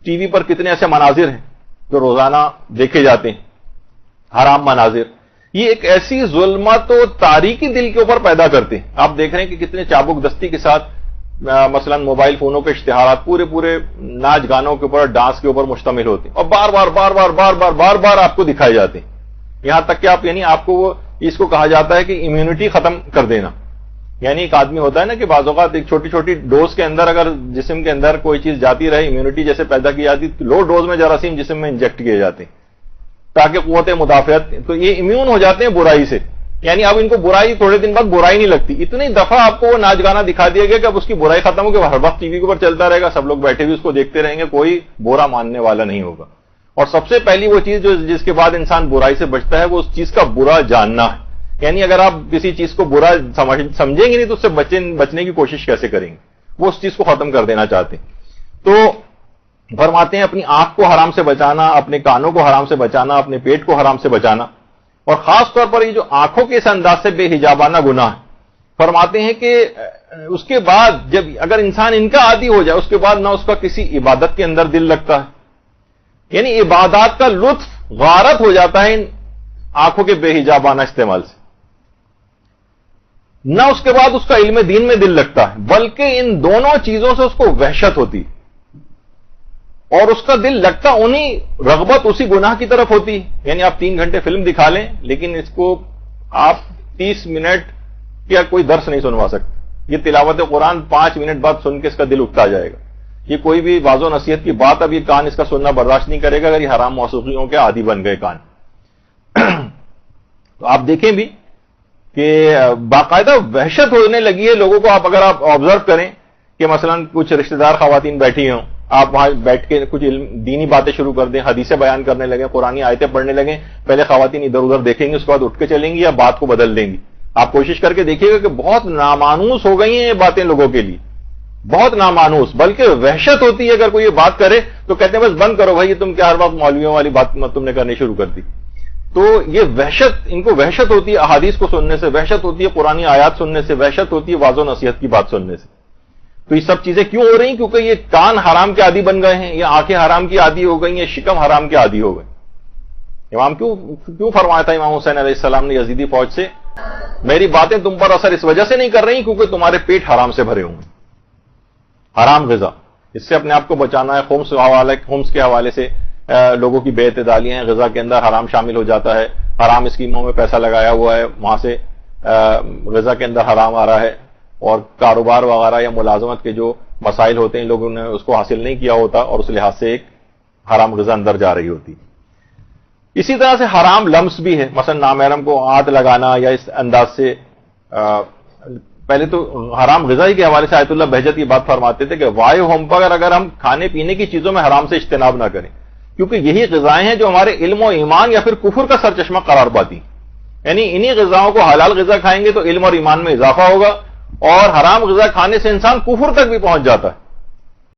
T V پر کتنے ایسے مناظر ہیں جو روزانہ دیکھے جاتے ہیں، حرام مناظر. یہ ایک ایسی ظلمت و تاریکی دل کے اوپر پیدا کرتے ہیں. آپ دیکھ رہے ہیں کہ کتنے چابک دستی کے ساتھ مثلا موبائل فونوں کے اشتہارات پورے ناچ گانوں کے اوپر، ڈانس کے اوپر مشتمل ہوتے ہیں اور بار بار آپ کو دکھائے جاتے ہیں. یہاں تک کہ آپ یعنی آپ کو وہ اس کو کہا جاتا ہے کہ امیونٹی ختم کر دینا. یعنی ایک آدمی ہوتا ہے نا کہ بعض اوقات ایک چھوٹی ڈوز کے اندر اگر جسم کے اندر کوئی چیز جاتی رہے، امیونٹی جیسے پیدا کی جاتی، لو ڈوز میں جراثیم جسم میں انجیکٹ کیے جاتے ہیں تاکہ قوت مدافعت، تو یہ امیون ہو جاتے ہیں برائی سے. یعنی اب ان کو برائی تھوڑے دن بعد برائی نہیں لگتی. اتنی دفعہ آپ کو وہ ناچ گانا دکھا دیا گیا کہ اب اس کی برائی ختم ہو گئی، ہر وقت ٹی وی کے اوپر چلتا رہے گا، سب لوگ بیٹھے ہوئے اس کو دیکھتے رہیں گے، کوئی برا ماننے والا نہیں ہوگا. اور سب سے پہلی وہ چیز جس کے بعد انسان برائی سے بچتا ہے وہ اس چیز کا برا جاننا ہے. یعنی اگر آپ کسی چیز کو برا سمجھیں گے نہیں تو اس سے بچنے کی کوشش کیسے کریں گے؟ وہ اس چیز کو ختم کر دینا چاہتے ہیں. تو فرماتے ہیں اپنی آنکھ کو حرام سے بچانا، اپنے کانوں کو حرام سے بچانا، اپنے پیٹ کو حرام سے بچانا، اور خاص طور پر یہ جو آنکھوں کے اس انداز سے بے حجابانہ گناہ ہے، فرماتے ہیں کہ اس کے بعد جب اگر انسان ان کا عادی ہو جائے اس کے بعد نہ اس کا کسی عبادت کے اندر دل لگتا ہے، یعنی عبادات کا لطف غارت ہو جاتا ہے ان آنکھوں کے بے حجابانہ استعمال سے، نہ اس کے بعد اس کا علم دین میں دل لگتا ہے، بلکہ ان دونوں چیزوں سے اس کو وحشت ہوتی اور اس کا دل لگتا انہی رغبت اسی گناہ کی طرف ہوتی. یعنی آپ 3 گھنٹے فلم دکھا لیں لیکن اس کو آپ 30 منٹ یا کوئی درس نہیں سنوا سکتے. یہ تلاوت قرآن 5 منٹ بعد سن کے اس کا دل اکتا جائے گا. یہ کوئی بھی واضح و نصیحت کی بات اب یہ کان اس کا سننا برداشت نہیں کرے گا اگر یہ حرام موسیقیوں کے عادی بن گئے کان. تو آپ دیکھیں بھی کہ باقاعدہ وحشت ہونے لگی ہے لوگوں کو. اگر آپ آبزرو کریں کہ مثلا کچھ رشتہ دار خواتین بیٹھی ہوں، آپ وہاں بیٹھ کے کچھ دینی باتیں شروع کر دیں، حدیثیں بیان کرنے لگیں، قرآنی آیتیں پڑھنے لگیں، پہلے خواتین ادھر ادھر دیکھیں گی، اس کے بعد اٹھ کے چلیں گی یا بات کو بدل دیں گی. آپ کوشش کر کے دیکھیے گا کہ بہت نامانوس ہو گئی ہیں یہ باتیں لوگوں کے لیے، بہت نامانوس، بلکہ وحشت ہوتی ہے. اگر کوئی یہ بات کرے تو کہتے ہیں بس بند کرو بھائی، تم کیا ہر وقت مولویوں والی بات تم نے کرنی شروع کر دی. تو یہ وحشت، ان کو وحشت ہوتی ہے احادیث کو سننے سے، وحشت ہوتی ہے قرآنی آیات سننے سے، وحشت ہوتی ہے واضح و نصیحت کی بات سننے سے. تو یہ سب چیزیں کیوں ہو رہی ہیں؟ کیونکہ یہ کان حرام کے عادی بن گئے ہیں، یہ آنکھیں حرام کی عادی ہو گئی ہیں، شکم حرام کے عادی ہو گئے. امام کیوں فرمایا تھا امام حسین علیہ السلام نے یزیدی فوج سے، میری باتیں تم پر اثر اس وجہ سے نہیں کر رہی کیونکہ تمہارے پیٹ حرام سے بھرے ہوں، حرام غذا. اس سے اپنے آپ کو بچانا ہے. خمس کے حوالے سے لوگوں کی بے اعتدالیاں ہیں، غذا کے اندر حرام شامل ہو جاتا ہے، حرام اسکیموں میں پیسہ لگایا ہوا ہے، وہاں سے غذا کے اندر حرام آ رہا ہے، اور کاروبار وغیرہ یا ملازمت کے جو مسائل ہوتے ہیں لوگوں نے اس کو حاصل نہیں کیا ہوتا اور اس لحاظ سے ایک حرام غذا اندر جا رہی ہوتی. اسی طرح سے حرام لمس بھی ہے، مثلا نامحرم کو ہاتھ لگانا یا اس انداز سے. پہلے تو حرام غذائی کے حوالے سے آیت اللہ بہجت کی بات فرماتے تھے کہ وائے ہوم پر اگر ہم کھانے پینے کی چیزوں میں حرام سے اجتناب نہ کریں، کیونکہ یہی غذائیں ہیں جو ہمارے علم و ایمان یا پھر کفر کا سرچشمہ قرار پاتی. یعنی انہی غذاؤں کو حلال غذا کھائیں گے تو علم اور ایمان میں اضافہ ہوگا، اور حرام غذا کھانے سے انسان کفر تک بھی پہنچ جاتا ہے.